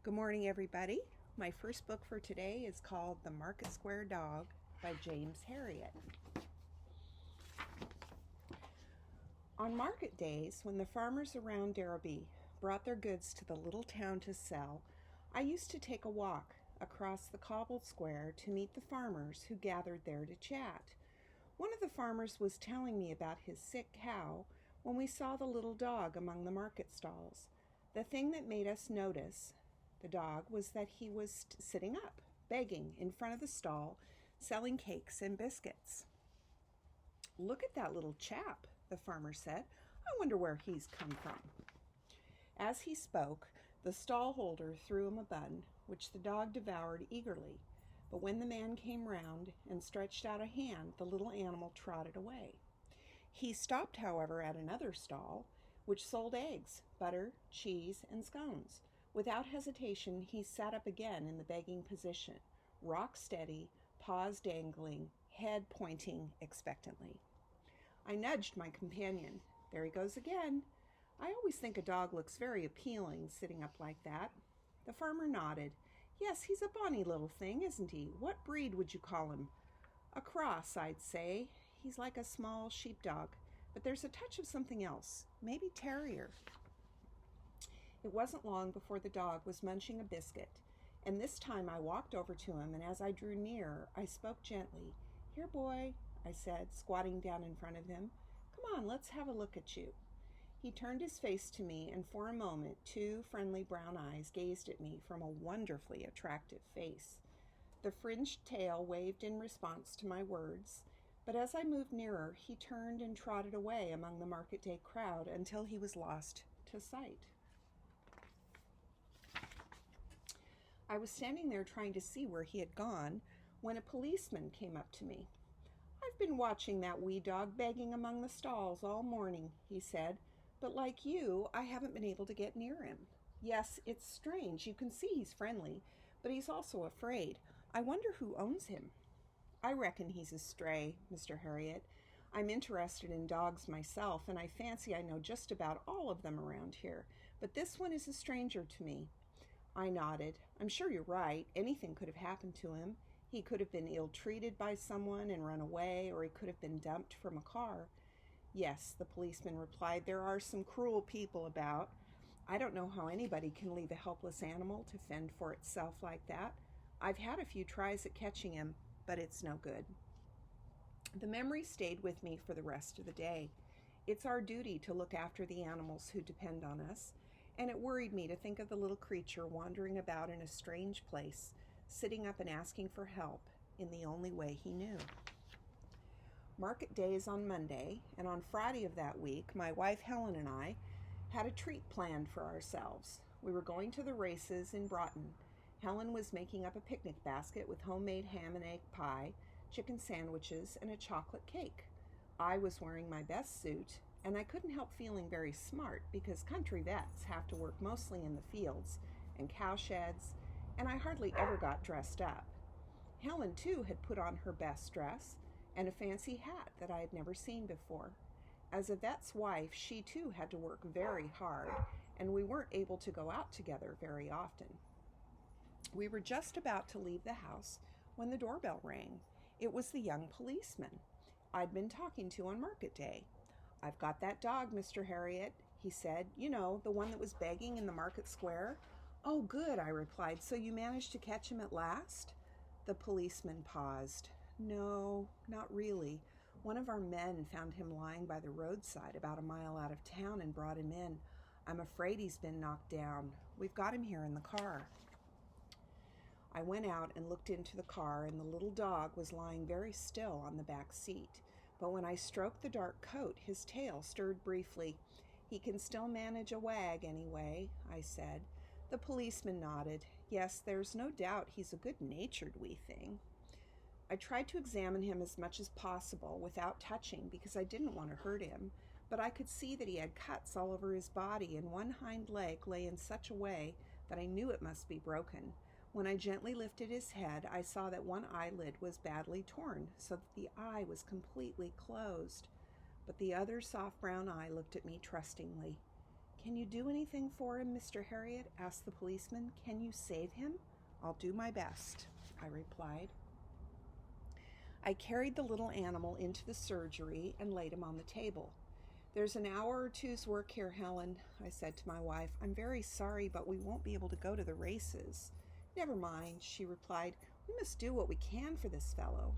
Good morning, everybody. My first book for today is called The Market Square Dog by James Herriot. On market days, when the farmers around Derby brought their goods to the little town to sell, I used to take a walk across the cobbled square to meet the farmers who gathered there to chat. One of the farmers was telling me about his sick cow when we saw the little dog among the market stalls. The thing that made us notice the dog was that he was sitting up, begging in front of the stall, selling cakes and biscuits. "Look at that little chap," the farmer said. "I wonder where he's come from." As he spoke, the stall holder threw him a bun, which the dog devoured eagerly. But when the man came round and stretched out a hand, the little animal trotted away. He stopped, however, at another stall, which sold eggs, butter, cheese, and scones. Without hesitation, he sat up again in the begging position, rock steady, paws dangling, head pointing expectantly. I nudged my companion. "There he goes again. I always think a dog looks very appealing sitting up like that." The farmer nodded. "Yes, he's a bonny little thing, isn't he? What breed would you call him?" "A cross, I'd say. He's like a small sheepdog, but there's a touch of something else, maybe terrier." It wasn't long before the dog was munching a biscuit, and this time I walked over to him, and as I drew near, I spoke gently. "Here, boy," I said, squatting down in front of him. "Come on, let's have a look at you." He turned his face to me, and for a moment, two friendly brown eyes gazed at me from a wonderfully attractive face. The fringed tail waved in response to my words, but as I moved nearer, he turned and trotted away among the market day crowd until he was lost to sight. I was standing there trying to see where he had gone when a policeman came up to me. "I've been watching that wee dog begging among the stalls all morning," he said, "but like you, I haven't been able to get near him. Yes, it's strange. You can see he's friendly, but he's also afraid. I wonder who owns him." "I reckon he's a stray, Mr. Herriot. I'm interested in dogs myself, and I fancy I know just about all of them around here, but this one is a stranger to me." I nodded. "I'm sure you're right. Anything could have happened to him. He could have been ill-treated by someone and run away, or he could have been dumped from a car." "Yes," the policeman replied, "there are some cruel people about. I don't know how anybody can leave a helpless animal to fend for itself like that. I've had a few tries at catching him, but it's no good." The memory stayed with me for the rest of the day. It's our duty to look after the animals who depend on us, and it worried me to think of the little creature wandering about in a strange place, sitting up and asking for help in the only way he knew. Market day is on Monday, and on Friday of that week, my wife Helen and I had a treat planned for ourselves. We were going to the races in Broughton. Helen was making up a picnic basket with homemade ham and egg pie, chicken sandwiches, and a chocolate cake. I was wearing my best suit, and I couldn't help feeling very smart because country vets have to work mostly in the fields and cowsheds, and I hardly ever got dressed up. Helen, too, had put on her best dress and a fancy hat that I had never seen before. As a vet's wife, she too had to work very hard, and we weren't able to go out together very often. We were just about to leave the house when the doorbell rang. It was the young policeman I'd been talking to on market day. "I've got that dog, Mr. Herriot," he said. "You know, the one that was begging in the market square." "Oh, good," I replied. "So you managed to catch him at last?" The policeman paused. "No, not really. One of our men found him lying by the roadside about a mile out of town and brought him in. I'm afraid he's been knocked down. We've got him here in the car." I went out and looked into the car, and the little dog was lying very still on the back seat. But when I stroked the dark coat, his tail stirred briefly. "He can still manage a wag, anyway," I said. The policeman nodded. "Yes, there's no doubt he's a good-natured wee thing." I tried to examine him as much as possible without touching because I didn't want to hurt him, but I could see that he had cuts all over his body, and one hind leg lay in such a way that I knew it must be broken. When I gently lifted his head, I saw that one eyelid was badly torn, so that the eye was completely closed. But the other soft brown eye looked at me trustingly. "Can you do anything for him, Mr. Harriet?" asked the policeman. "Can you save him?" "I'll do my best," I replied. I carried the little animal into the surgery and laid him on the table. "There's an hour or two's work here, Helen," I said to my wife. "I'm very sorry, but we won't be able to go to the races." "Never mind," she replied. "We must do what we can for this fellow."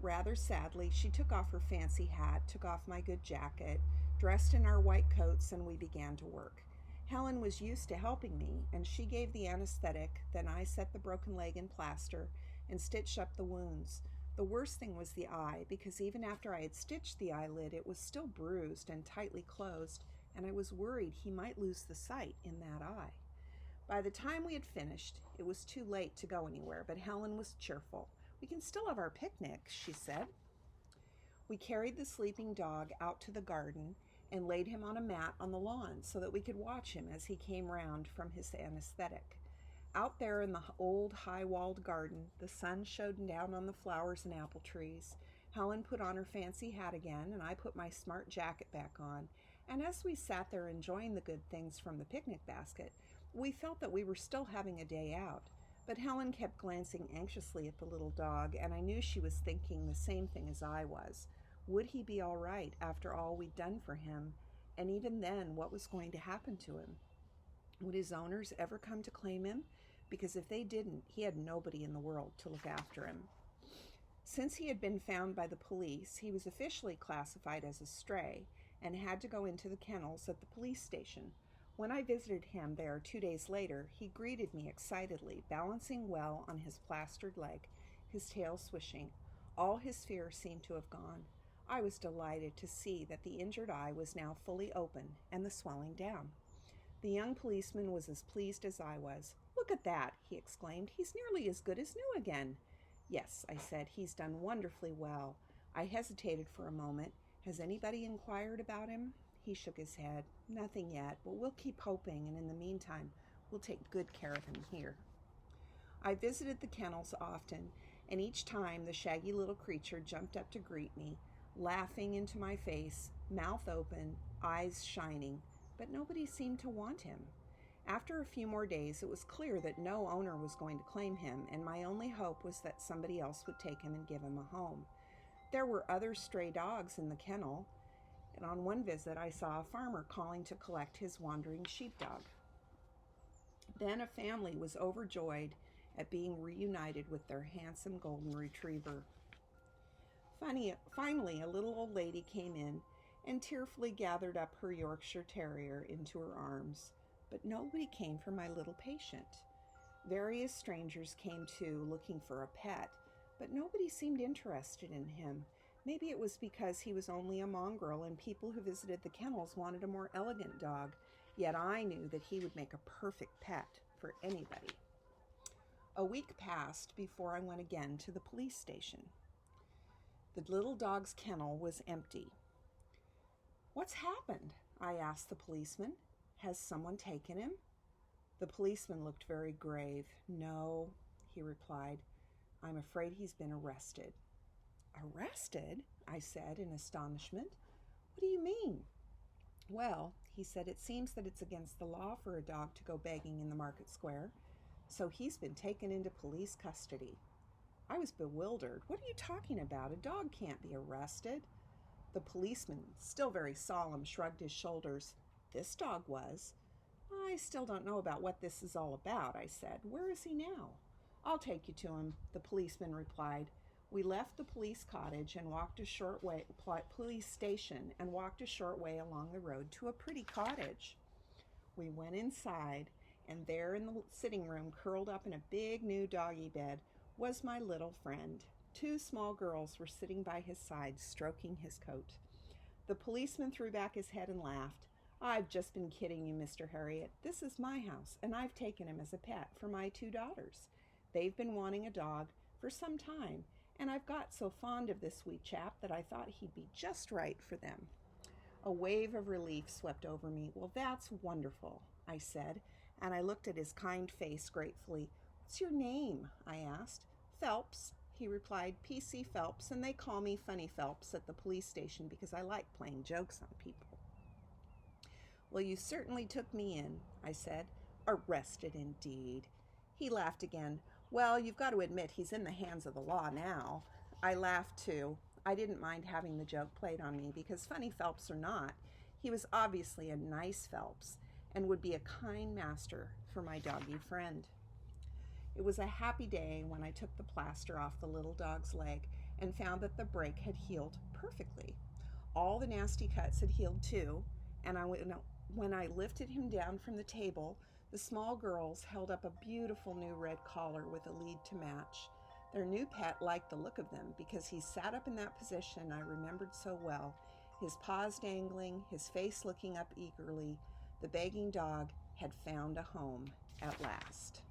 Rather sadly, she took off her fancy hat, took off my good jacket, dressed in our white coats, and we began to work. Helen was used to helping me, and she gave the anesthetic. Then I set the broken leg in plaster and stitched up the wounds. The worst thing was the eye, because even after I had stitched the eyelid, it was still bruised and tightly closed, and I was worried he might lose the sight in that eye. By the time we had finished, it was too late to go anywhere, but Helen was cheerful. "We can still have our picnic," she said. We carried the sleeping dog out to the garden and laid him on a mat on the lawn so that we could watch him as he came round from his anesthetic. Out there in the old high-walled garden, the sun shone down on the flowers and apple trees. Helen put on her fancy hat again, and I put my smart jacket back on. And as we sat there enjoying the good things from the picnic basket, we felt that we were still having a day out. But Helen kept glancing anxiously at the little dog, and I knew she was thinking the same thing as I was. Would he be all right after all we'd done for him? And even then, what was going to happen to him? Would his owners ever come to claim him? Because if they didn't, he had nobody in the world to look after him. Since he had been found by the police, he was officially classified as a stray and had to go into the kennels at the police station. When I visited him there 2 days later, he greeted me excitedly, balancing well on his plastered leg, his tail swishing. All his fear seemed to have gone. I was delighted to see that the injured eye was now fully open and the swelling down. The young policeman was as pleased as I was. "Look at that," he exclaimed. "He's nearly as good as new again." "Yes," I said, "he's done wonderfully well." I hesitated for a moment. "Has anybody inquired about him?" He shook his head. "Nothing yet, but we'll keep hoping, and in the meantime, we'll take good care of him here." I visited the kennels often, and each time the shaggy little creature jumped up to greet me, laughing into my face, mouth open, eyes shining, but nobody seemed to want him. After a few more days, it was clear that no owner was going to claim him, and my only hope was that somebody else would take him and give him a home. There were other stray dogs in the kennel, and on one visit I saw a farmer calling to collect his wandering sheepdog. Then a family was overjoyed at being reunited with their handsome golden retriever. Finally, a little old lady came in and tearfully gathered up her Yorkshire Terrier into her arms. But nobody came for my little patient. Various strangers came too, looking for a pet, but nobody seemed interested in him. Maybe it was because he was only a mongrel and people who visited the kennels wanted a more elegant dog, yet I knew that he would make a perfect pet for anybody. A week passed before I went again to the police station. The little dog's kennel was empty. "What's happened?" I asked the policeman. "Has someone taken him?" The policeman looked very grave. "No," he replied. "I'm afraid he's been arrested." "Arrested?" I said in astonishment. "What do you mean?" "Well," he said, "it seems that it's against the law for a dog to go begging in the market square, so he's been taken into police custody." I was bewildered. "What are you talking about? A dog can't be arrested." The policeman, still very solemn, shrugged his shoulders. "This dog was." "I still don't know about what this is all about," I said. "Where is he now?" "I'll take you to him," the policeman replied. We left the police cottage and walked a short way, police station, and walked a short way along the road to a pretty cottage. We went inside, and there in the sitting room, curled up in a big new doggy bed, was my little friend. 2 small girls were sitting by his side, stroking his coat. The policeman threw back his head and laughed. "I've just been kidding you, Mr. Harriet. This is my house, and I've taken him as a pet for my 2 daughters. They've been wanting a dog for some time, and I've got so fond of this wee chap that I thought he'd be just right for them." A wave of relief swept over me. "Well, that's wonderful," I said, and I looked at his kind face gratefully. "What's your name?" I asked. "Phelps," he replied. "P.C. Phelps, and they call me Funny Phelps at the police station because I like playing jokes on people." "Well, you certainly took me in," I said. "Arrested, indeed." He laughed again. "Well, you've got to admit he's in the hands of the law now." I laughed too. I didn't mind having the joke played on me because, funny Phelps or not, he was obviously a nice Phelps and would be a kind master for my doggy friend. It was a happy day when I took the plaster off the little dog's leg and found that the break had healed perfectly. All the nasty cuts had healed too, and when I lifted him down from the table, the small girls held up a beautiful new red collar with a lead to match. Their new pet liked the look of them because he sat up in that position I remembered so well, his paws dangling, his face looking up eagerly. The begging dog had found a home at last.